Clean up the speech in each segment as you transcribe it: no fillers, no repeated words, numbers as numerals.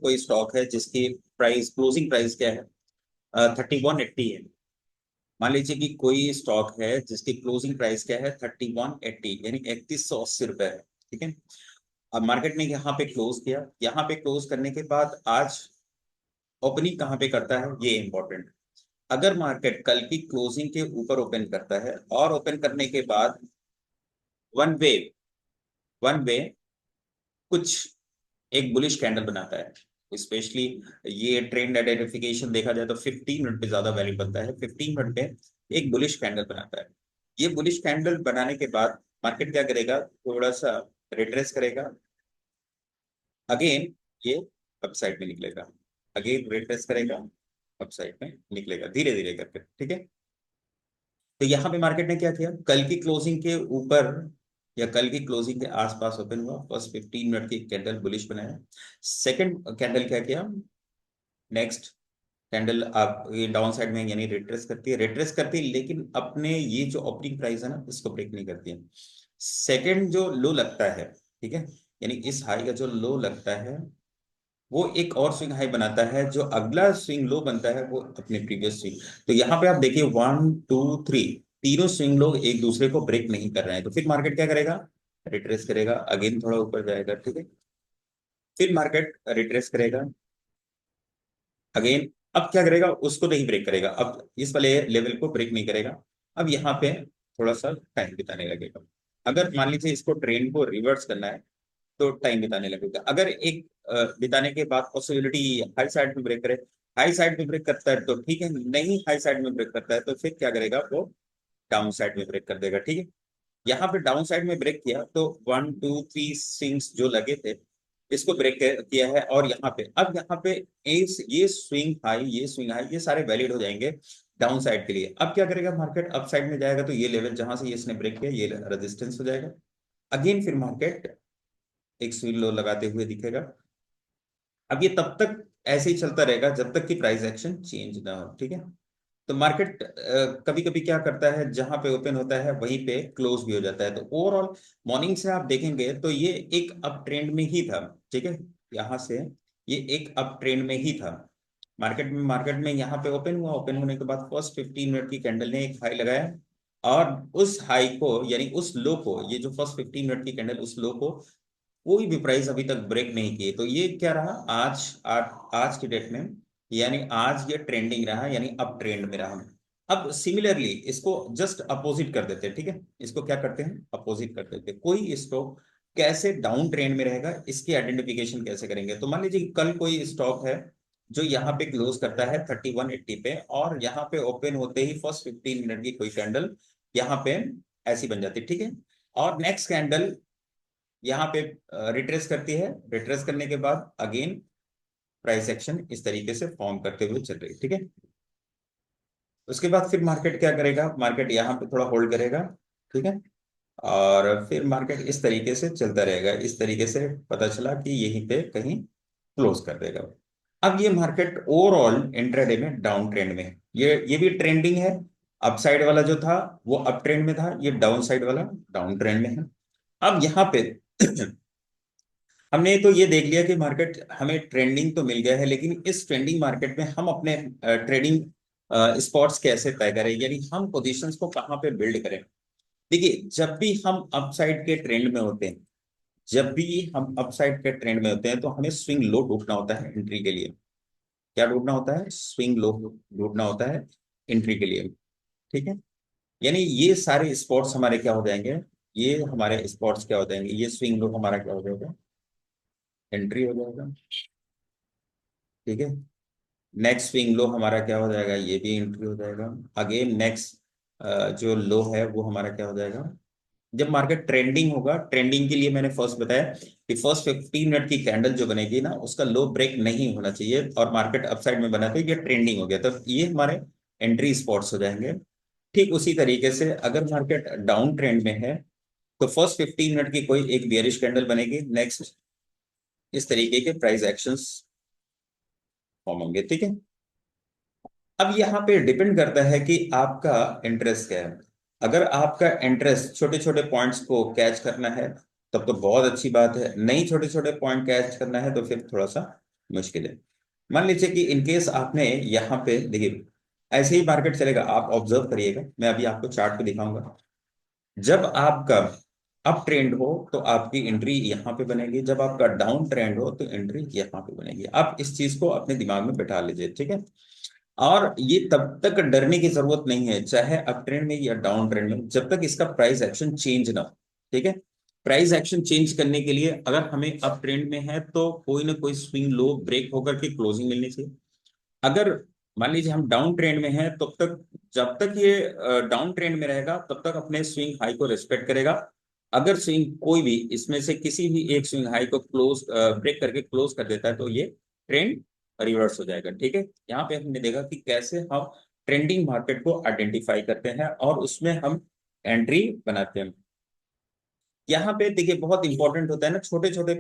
कोई स्टॉक है जिसकी प्राइस क्लोजिंग प्राइस क्या है, 3180 है। मान लीजिए कि कोई स्टॉक है जिसकी क्लोजिंग प्राइस क्या है, 3180, यानी 3180 रुपए है। ठीक है। अब मार्केट ने यहाँ पे क्लोज किया, यहाँ पे क्लोज करने के बाद आज ओपनिंग कहाँ पे करता है ये इंपॉर्टेंट। अगर मार्केट कल की क्लोजिंग के ऊपर ओपन करता है और ओपन करने के बाद वन वे वन वे कुछ एक बुलिश कैंडल बनाता है, स्पेशली ये ट्रेंड आइडेंटिफिकेशन देखा जाए तो 15 मिनट पे ज्यादा वैल्यू बनता है। 15 मिनट पे एक बुलिश कैंडल बनाता है। ये बुलिश कैंडल बनाने के बाद मार्केट क्या करेगा, थोड़ा सा रिट्रेस करेगा, अगेन ये अपसाइड में निकलेगा, अगेन रिट्रेस करेगा, अपसाइड में निकलेगा धीरे धीरे करके। ठीक है। तो यहाँ पे मार्केट ने क्या किया, कल की क्लोजिंग के ऊपर या कल की क्लोजिंग के आसपास ओपन हुआ, फर्स्ट 15 मिनट की कैंडल बुलिश बनाया। सेकंड कैंडल क्या किया, नेक्स्ट कैंडल आप ये डाउन साइड में यानी रिट्रेस करती है, रिट्रेस करती है, लेकिन अपने ये जो ओपनिंग प्राइस है ना इसको ब्रेक नहीं करती है। सेकंड जो लो लगता है, ठीक है, यानी इस हाई का जो लो लगता है वो एक और स्विंग हाई बनाता है, जो अगला स्विंग लो बनता है वो अपने प्रीवियस स्विंग। तो यहाँ पे आप देखिए 1 2 3 तीनों स्विंग लो एक दूसरे को ब्रेक नहीं कर रहे हैं, तो फिर मार्केट क्या करेगा, रिट्रेस करेगा, अगेन थोड़ा ऊपर जाएगा। ठीक है। फिर मार्केट रिट्रेस करेगा, अगेन अब क्या करेगा, उसको नहीं ब्रेक करेगा, अब इस वाले लेवल को ब्रेक नहीं करेगा। अब यहाँ पे थोड़ा सा टाइम बिताने लगेगा। अगर मान लीजिए इसको ट्रेंड को रिवर्स करना है तो टाइम बिताने लगेगा। अगर एक बिताने के बाद पॉसिबिलिटी हाई साइड में ब्रेक करे, हाई साइड में ब्रेक करता है तो ठीक है, नहीं हाई साइड में ब्रेक करता है तो फिर क्या करेगा, वो डाउन साइड में ब्रेक कर देगा। ठीक है। यहाँ पे डाउन साइड में ब्रेक किया तो 1 2 3 स्विंग्स जो लगे थे इसको ब्रेक किया है, और यहाँ पे ये स्विंग हाई, ये स्विंग हाई, ये सारे वैलिड हो जाएंगे डाउन साइड के लिए। अब क्या करेगा मार्केट, अप साइड में जाएगा तो ये लेवल जहां से इसने ब्रेक किया ये रेजिस्टेंस हो जाएगा। अगेन फिर मार्केट एक स्विंग लो लगाते हुए दिखेगा। अब ये तब तक ऐसे ही चलता रहेगा जब तक कि प्राइस एक्शन चेंज ना हो। ठीक है। तो मार्केट कभी कभी क्या करता है, जहां पे ओपन होता है वहीं पे क्लोज भी हो जाता है। तो ओवरऑल मॉर्निंग से आप देखेंगे तो ये एक अप ट्रेंड में ही था। ठीक है। यहाँ से ये एक अप ट्रेंड में ही था। मार्केट में यहाँ पे ओपन हुआ, ओपन होने के बाद फर्स्ट 15 मिनट की कैंडल ने एक हाई लगाया, और उस हाई को यानी उस लो को, ये जो फर्स्ट 15 मिनट की कैंडल, उस लो को कोई भी प्राइस अभी तक ब्रेक नहीं किए। तो ये क्या रहा आज की डेट में, यानी आज ये ट्रेंडिंग रहा, यानी अप ट्रेंड में रहा। अब सिमिलरली इसको जस्ट अपोजिट कर देते हैं। ठीक है। इसको क्या करते हैं, अपोजिट कर देते हैं। कोई स्टॉक कैसे डाउन ट्रेंड में रहेगा इसकी आइडेंटिफिकेशन कैसे करेंगे। तो मान लीजिए कि कल कोई स्टॉक है जो यहाँ पे क्लोज करता है 3180 पे, और यहाँ पे ओपन होते ही फर्स्ट 15 मिनट की कोई कैंडल यहाँ पे ऐसी बन जाती है। ठीक है। और नेक्स्ट कैंडल यहाँ पे रिट्रेस करती है, रिट्रेस करने के बाद अगेन प्राइस एक्शन इस तरीके से फॉर्म करते हुए चल रही है। ठीक है। उसके बाद फिर मार्केट क्या करेगा, मार्केट यहाँ पे थोड़ा होल्ड करेगा। ठीक है। और फिर मार्केट इस तरीके से चलता रहेगा, इस तरीके से पता चला कि यहीं पे कहीं क्लोज कर देगा। अब ये मार्केट ओवरऑल इंट्राडे में डाउन ट्रेंड में है। ये भी ट्रेंडिंग है। अपसाइड वाला जो था वो अप ट्रेंड में था, ये डाउन साइड वाला डाउन ट्रेंड में है। अब यहाँ पे हमने तो ये देख लिया कि मार्केट हमें ट्रेंडिंग तो मिल गया है, लेकिन इस ट्रेंडिंग मार्केट में हम अपने ट्रेडिंग स्पॉट्स कैसे तय करें, यानी हम पोजीशंस को कहाँ पे बिल्ड करें। देखिए, जब भी हम अपसाइड के ट्रेंड में होते हैं, जब भी हम अपसाइड के ट्रेंड में होते हैं तो हमें स्विंग लो ढूंढना होता है एंट्री के लिए। क्या ढूंढना होता है, स्विंग लो ढूंढना होता है एंट्री के लिए। ठीक है। यानी ये सारे स्पॉट्स हमारे क्या हो जाएंगे, ये हमारे स्पॉट्स क्या हो जाएंगे, ये स्विंग लो हमारा क्या हो जाएगा, एंट्री हो जाएगा। ठीक है। नेक्स्ट स्विंग लो हमारा क्या हो जाएगा, ये भी एंट्री हो जाएगा। अगेन नेक्स्ट जो लो है वो हमारा क्या हो जाएगा। जब मार्केट ट्रेंडिंग होगा, ट्रेंडिंग के लिए मैंने फर्स्ट बताया कि फर्स्ट 15 मिनट की कैंडल जो बनेगी ना उसका लो ब्रेक नहीं होना चाहिए, और मार्केट अपसाइड में बना तो ये ट्रेंडिंग हो गया, तो ये हमारे एंट्री स्पॉट्स हो जाएंगे। ठीक उसी तरीके से अगर मार्केट डाउन ट्रेंड में है तो फर्स्ट 15 मिनट की कोई एक बियरिश कैंडल बनेगी, नेक्स्ट इस तरीके के प्राइस एक्शंस फॉर्म होंगे। ठीक है। अब यहाँ पे डिपेंड करता है कि आपका इंटरेस्ट क्या है। अगर आपका इंटरेस्ट छोटे छोटे पॉइंट्स को कैच करना है तब तो बहुत अच्छी बात है, नहीं छोटे छोटे पॉइंट कैच करना है तो फिर थोड़ा सा मुश्किल है। मान लीजिए कि इनकेस आपने यहाँ पे देखिए, ऐसे ही मार्केट चलेगा, आप ऑब्जर्व करिएगा, मैं अभी आपको चार्ट पे दिखाऊंगा। जब आपका अप ट्रेंड हो तो आपकी एंट्री यहाँ पे बनेगी, जब आपका डाउन ट्रेंड हो तो एंट्री यहाँ पे बनेगी। आप इस चीज को अपने दिमाग में बैठा लीजिए, ठीक है। और ये तब तक डरने की जरूरत नहीं है, चाहे अप ट्रेंड में या डाउन ट्रेंड में, जब तक इसका प्राइस एक्शन चेंज ना हो, ठीक है। प्राइस एक्शन चेंज करने के लिए अगर हमें अप ट्रेंड में है तो कोई ना कोई स्विंग लो ब्रेक होकर के क्लोजिंग मिलनी चाहिए। अगर मान लीजिए हम डाउन ट्रेंड में हैं, तब तक, जब तक ये डाउन ट्रेंड में रहेगा तब तक अपने स्विंग हाई को रिस्पेक्ट करेगा। अगर स्विंग कोई भी इसमें से किसी भी एक स्विंग हाई को क्लोज ब्रेक करके क्लोज कर देता है तो ये ट्रेंड रिवर्स हो जाएगा, ठीक है। यहाँ पे हमने देखा कि कैसे हम ट्रेंडिंग मार्केट को आइडेंटिफाई करते हैं और उसमें हम एंट्री बनाते हैं। यहाँ पे देखिए बहुत इंपॉर्टेंट होता है ना, छोटे छोटे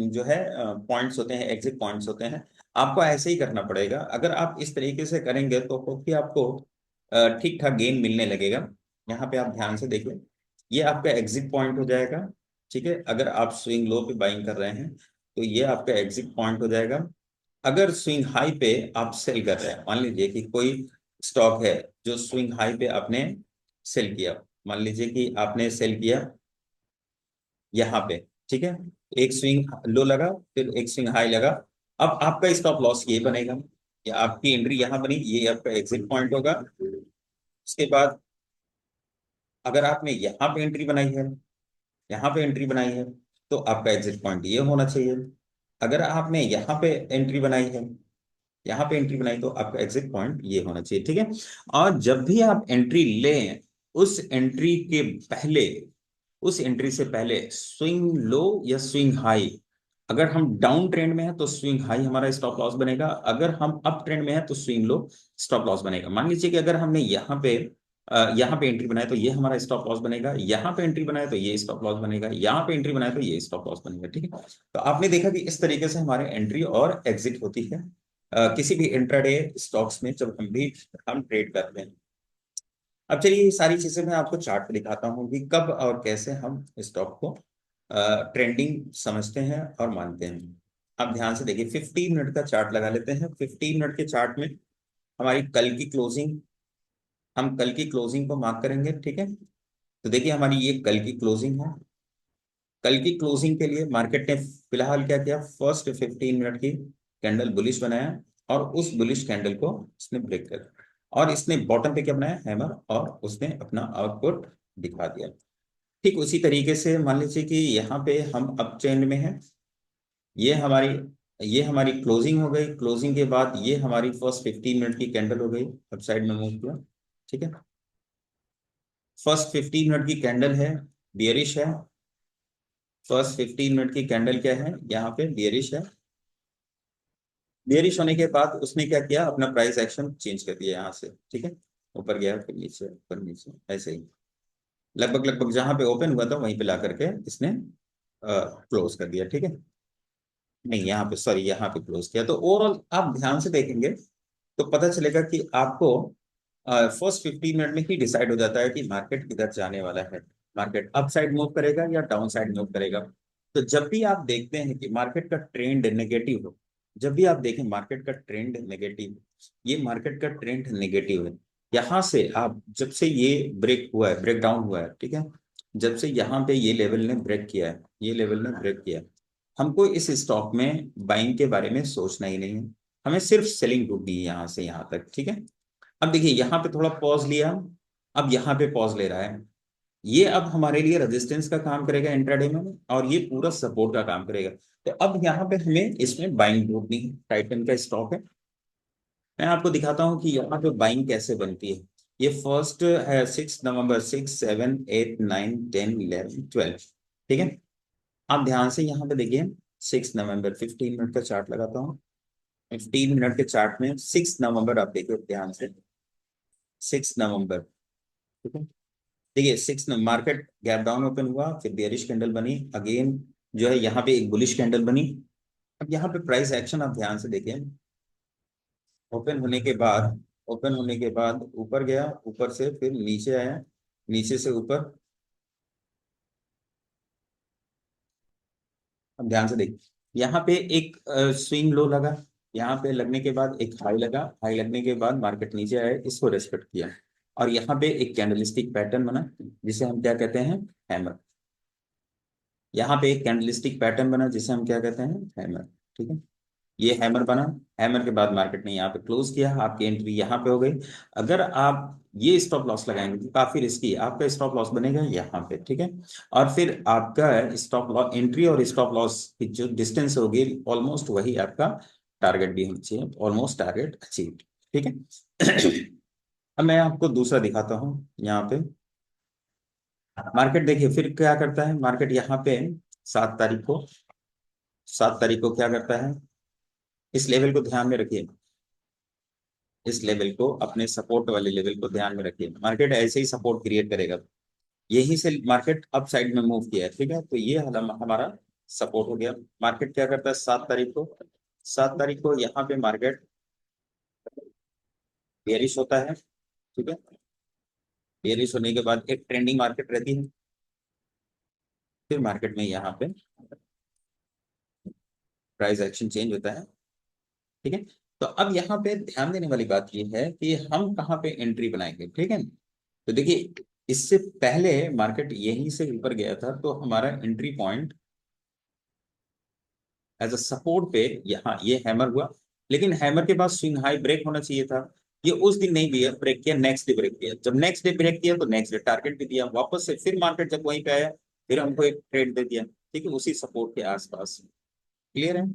जो है पॉइंट्स होते हैं, एग्जिट पॉइंट्स होते हैं। आपको ऐसे ही करना पड़ेगा। अगर आप इस तरीके से करेंगे तो खुद ही आपको ठीक ठाक गेन मिलने लगेगा। यहाँ पे आप ध्यान से देखिए, ये आपका एग्जिट पॉइंट हो जाएगा, ठीक है। अगर आप स्विंग लो पे बाइंग कर रहे हैं तो ये आपका एग्जिट पॉइंट हो जाएगा। अगर स्विंग हाई पे आप सेल कर रहे हैं, मान लीजिए कि कोई स्टॉक है जो स्विंग हाई पे आपने सेल किया, मान लीजिए कि आपने सेल किया यहाँ पे, ठीक है। एक स्विंग लो लगा, फिर एक स्विंग हाई लगा। अब आपका स्टॉप लॉस ये बनेगा, या आपकी एंट्री यहाँ बनी, ये आपका एग्जिट पॉइंट होगा। उसके बाद अगर आपने यहाँ पे एंट्री बनाई है, यहाँ पे एंट्री बनाई है, तो आपका एग्जिट पॉइंट ये होना चाहिए। अगर आपने यहाँ पे एंट्री बनाई है, यहाँ पे एंट्री बनाई, तो आपका एग्जिट पॉइंट ये होना चाहिए, ठीक है। और जब भी आप एंट्री लें, उस एंट्री के पहले, उस एंट्री से पहले स्विंग लो या स्विंग हाई, अगर हम डाउन ट्रेंड में है तो स्विंग हाई हमारा स्टॉप लॉस बनेगा, अगर हम अप ट्रेंड में है तो स्विंग लो स्टॉप लॉस बनेगा। मान लीजिए कि अगर हमने यहाँ पे एंट्री बनाया तो ये हमारा स्टॉप लॉस बनेगा, यहाँ पे एंट्री बनाया तो ये स्टॉप लॉस बनेगा, यहाँ पे एंट्री बनाया तो ये स्टॉप लॉस बनेगा, ठीक है। तो आपने देखा कि इस तरीके से हमारे एंट्री और एग्जिट होती है किसी भी इंट्राडे स्टॉक्स में जब हम ट्रेड करते हैं। अब चलिए ये सारी चीजें मैं आपको चार्ट पे दिखाता हूँ कि कब और कैसे हम स्टॉक को ट्रेंडिंग समझते हैं और मानते हैं। आप ध्यान से देखिए, 15 मिनट का चार्ट लगा लेते हैं। 15 मिनट के चार्ट में हमारी कल की क्लोजिंग, हम कल की क्लोजिंग को मार्क करेंगे, ठीक है। तो देखिए हमारी ये कल की क्लोजिंग है। कल की क्लोजिंग के लिए मार्केट ने फिलहाल क्या किया, फर्स्ट 15 मिनट की कैंडल बुलिश बनाया और उस बुलिश कैंडल को इसने ब्रेक कर दिया, और इसने बॉटम पे क्या बनाया, हैमर, और उसने अपना आउटपुट दिखा दिया। ठीक उसी तरीके से मान लीजिए कि यहाँ पे हम अप ट्रेंड में हैं, ये हमारी ये हमारी क्लोजिंग हो गई। क्लोजिंग के बाद ये हमारी फर्स्ट 15 मिनट की कैंडल हो गई, अप साइड में मूव किया, ठीक है। फर्स्ट 15 मिनट की कैंडल है, बियरिश है। फर्स्ट 15 मिनट की कैंडल क्या है, यहाँ पे बियरिश है। बियरिश होने के बाद उसने क्या किया, अपना प्राइस एक्शन चेंज कर दिया यहाँ से, ठीक है। ऊपर गया, फिर नीचे, ऊपर नीचे, ऐसे ही लगभग लगभग जहां पे ओपन हुआ था वहीं पे ला करके इसने क्लोज कर दिया, ठीक है। नहीं, यहाँ पे सॉरी, यहाँ पे क्लोज किया। तो ओवरऑल आप ध्यान से देखेंगे तो पता चलेगा कि आपको फर्स्ट 15 मिनट में ही डिसाइड हो जाता है कि मार्केट किधर जाने वाला है। मार्केट अप साइड मूव करेगा या डाउन साइड मूव करेगा। तो जब भी आप देखते हैं कि मार्केट का ट्रेंड नेगेटिव हो, जब भी आप देखें मार्केट का ट्रेंड नेगेटिव, ये मार्केट का ट्रेंड नेगेटिव है, यहाँ से आप जब से ये ब्रेक हुआ है, ब्रेक डाउन हुआ है, ठीक है, जब से यहाँ पे ये लेवल ने ब्रेक किया है, ये लेवल ने ब्रेक किया है, हमको इस स्टॉक में बाइंग के बारे में सोचना ही नहीं है। हमें सिर्फ सेलिंग ढूंढनी है यहाँ से यहाँ तक, ठीक है। अब देखिए यहाँ पे थोड़ा पॉज लिया, अब यहाँ पे पॉज ले रहा है। ये अब हमारे लिए रेजिस्टेंस का काम करेगा इंट्राडे में, और ये पूरा सपोर्ट का काम करेगा। तो अब यहाँ पे हमें इसमें बाइंग ढूंढनी है। टाइटन का स्टॉक है, मैं आपको दिखाता हूँ कि यहाँ पे बाइंग कैसे बनती है। ये फर्स्ट है 6 नवंबर, 6, 7, 8, 9, 10, 11, 12, ठीक है। आप ध्यान से यहाँ पे देखिए, 6 नवंबर, 15 मिनट का चार्ट लगाता हूँ। 15 मिनट के चार्ट में 6 नवंबर आप देखिए ध्यान से, 6 नवंबर, ठीक है। देखिए 6 मार्केट गैप डाउन ओपन हुआ, फिर बेयरिश कैंडल बनी, अगेन जो है यहाँ पे एक बुलिश कैंडल बनी। अब यहाँ पे प्राइस एक्शन आप ध्यान से देखिए, ओपन होने के बाद, ओपन होने के बाद ऊपर गया, ऊपर से फिर नीचे आया, नीचे से ऊपर। अब ध्यान से देखिए, यहाँ पे एक स्विंग लो लगा, यहाँ पे लगने के बाद एक हाई लगा, हाई लगने के बाद मार्केट नीचे आया, इसको रेस्पेक्ट किया, और यहाँ पे एक कैंडलस्टिक पैटर्न बना जिसे हम क्या कहते हैं, हैमर। यहाँ पे एक कैंडलस्टिक पैटर्न बना जिसे हम क्या कहते हैं, हैमर। ठीक है, ये हैमर बना। हैमर के बाद मार्केट ने यहाँ पे क्लोज किया, आपकी एंट्री यहाँ पे हो गई। अगर आप ये स्टॉप लॉस लगाएंगे तो काफी रिस्की है, आपका स्टॉप लॉस बनेगा यहाँ पे। ठीक है, और फिर आपका स्टॉप लॉस, एंट्री और स्टॉप लॉस की जो डिस्टेंस होगी ऑलमोस्ट वही आपका टारगेट भी होना चाहिए, ऑलमोस्ट टारगेट अचीव। ठीक है। अब मैं आपको दूसरा दिखाता हूँ। यहाँ पे मार्केट देखिए फिर क्या करता है, मार्केट यहाँ पे 7 तारीख को, 7 तारीख को क्या करता है, इस लेवल को ध्यान में रखिए, इस लेवल को, अपने सपोर्ट वाले लेवल को ध्यान में रखिए। मार्केट ऐसे ही सपोर्ट क्रिएट करेगा, यहीं से मार्केट अप साइड में मूव किया है। ठीक है, तो ये हमारा सपोर्ट हो गया। मार्केट क्या करता है 7 तारीख को, 7 तारीख को यहाँ पे मार्केट बेयरिश होता है। ठीक है, बेयरिश होने के बाद एक ट्रेंडिंग मार्केट रहती है, फिर मार्केट में यहाँ पे प्राइस एक्शन चेंज होता है। ठीक है, तो अब यहाँ पे ध्यान देने वाली बात ये है कि हम कहाँ पे एंट्री बनाएंगे। ठीक है, तो देखिए इससे पहले मार्केट यहीं से ऊपर गया था, तो हमारा entry point as a support पे यहाँ ये हैमर हुआ, लेकिन हैमर के बाद स्विंग हाई ब्रेक होना चाहिए था। ये उस दिन नहीं भी ब्रेक किया, नेक्स्ट डे ब्रेक किया। जब नेक्स्ट डे ब्रेक किया तो नेक्स्ट डे टारगेट भी दिया वापस से, फिर मार्केट जब वहीं पे आया फिर हमको एक ट्रेड दे दिया। ठीक है, उसी सपोर्ट के आसपास। क्लियर है,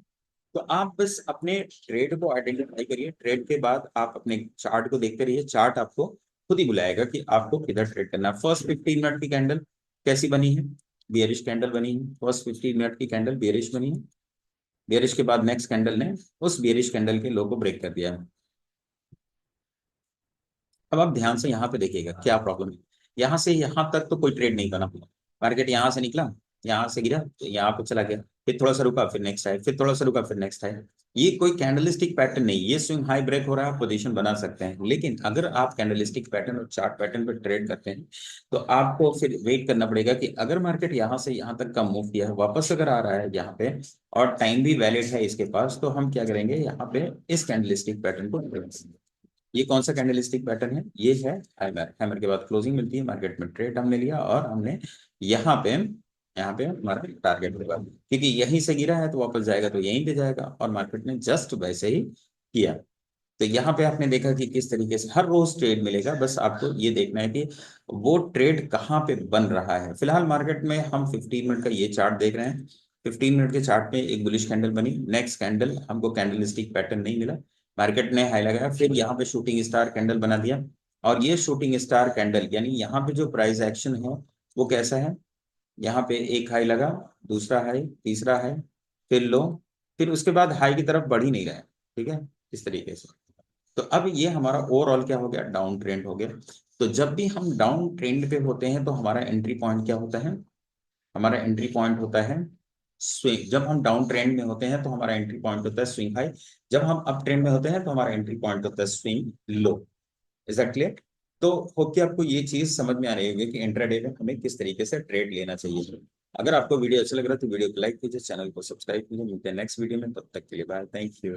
तो आप बस अपने ट्रेड को आइडेंटिफाई करिए, ट्रेड के बाद आप अपने चार्ट को देखते रहिए, चार्ट आपको खुद ही बुलाएगा कि आपको किधर ट्रेड करना है। फर्स्ट 15 मिनट की कैंडल कैसी बनी है, बियरिश कैंडल बनी है। फर्स्ट 15 मिनट की कैंडल बियरिश बनी है, बियरिश के बाद नेक्स्ट कैंडल ने उस बियरिश कैंडल के लो को ब्रेक कर दिया है। अब आप ध्यान से यहाँ पे देखिएगा क्या प्रॉब्लम है। यहाँ से यहाँ तक तो कोई ट्रेड नहीं करना पड़ा, मार्केट यहाँ से निकला, यहाँ से गिरा, तो यहाँ पे चला गया, फिर थोड़ा सा रुका, फिर नेक्स्ट आए, फिर थोड़ा सा रुका, फिर नेक्स्ट आए। ये कोई कैंडलिस्टिक पैटर्न नहीं, ये स्विंग हाई ब्रेक हो रहा है, आप पोजीशन बना सकते हैं। लेकिन अगर आप कैंडलिस्टिक पैटर्न और चार्ट पैटर्न पर ट्रेड करते हैं तो आपको फिर वेट करना पड़ेगा कि अगर मार्केट यहाँ से यहाँ तक का मूव किया है, वापस अगर आ रहा है यहाँ पे और टाइम भी वैलिड है इसके पास, तो हम क्या करेंगे, यहाँ पे इस कैंडलिस्टिक पैटर्न को ट्रेड करेंगे। ये कौन सा कैंडलस्टिक पैटर्न है, ये है हैमर। हैमर के बाद क्लोजिंग मिलती है, मार्केट में ट्रेड हमने लिया और हमने यहाँ पे हमारा टारगेट होगा, क्योंकि यहीं से गिरा है तो वापस जाएगा तो यहीं पे जाएगा, और मार्केट ने जस्ट वैसे ही किया। तो यहाँ पे आपने देखा कि किस तरीके से हर रोज ट्रेड मिलेगा, बस आपको ये देखना है कि वो ट्रेड कहाँ पे बन रहा है। फिलहाल मार्केट में हम 15 मिनट का ये चार्ट देख रहे हैं, 15 मिनट के चार्ट में एक बुलिश कैंडल बनी, नेक्स्ट कैंडल हमको कैंडलस्टिक पैटर्न नहीं मिला, मार्केट ने हाई लगाया, फिर यहाँ पे शूटिंग स्टार कैंडल बना दिया। और ये शूटिंग स्टार कैंडल यानी यहाँ पे जो प्राइस एक्शन है वो कैसा है, यहाँ पे एक हाई लगा, दूसरा हाई, तीसरा हाई, फिर लो, फिर उसके बाद हाई की तरफ बढ़ ही नहीं रहा है। ठीक है, इस तरीके से। तो अब ये हमारा ओवरऑल क्या हो गया, डाउन ट्रेंड हो गया। तो जब भी हम डाउन ट्रेंड पे होते हैं तो हमारा एंट्री पॉइंट क्या होता है, हमारा एंट्री पॉइंट होता है स्विंग। जब हम डाउन ट्रेंड में होते हैं तो हमारा एंट्री पॉइंट होता है स्विंग हाई, जब हम अप ट्रेंड में होते हैं तो हमारा एंट्री पॉइंट होता है swing low. Is that clear? तो होप कि आपको ये चीज समझ में आ रही होगी कि इंट्राडे में हमें किस तरीके से ट्रेड लेना चाहिए। अगर आपको वीडियो अच्छा लग रहा है तो वीडियो को लाइक कीजिए, चैनल को सब्सक्राइब कीजिए। मिलते हैं नेक्स्ट वीडियो में, तब तक के लिए बाय, थैंक यू।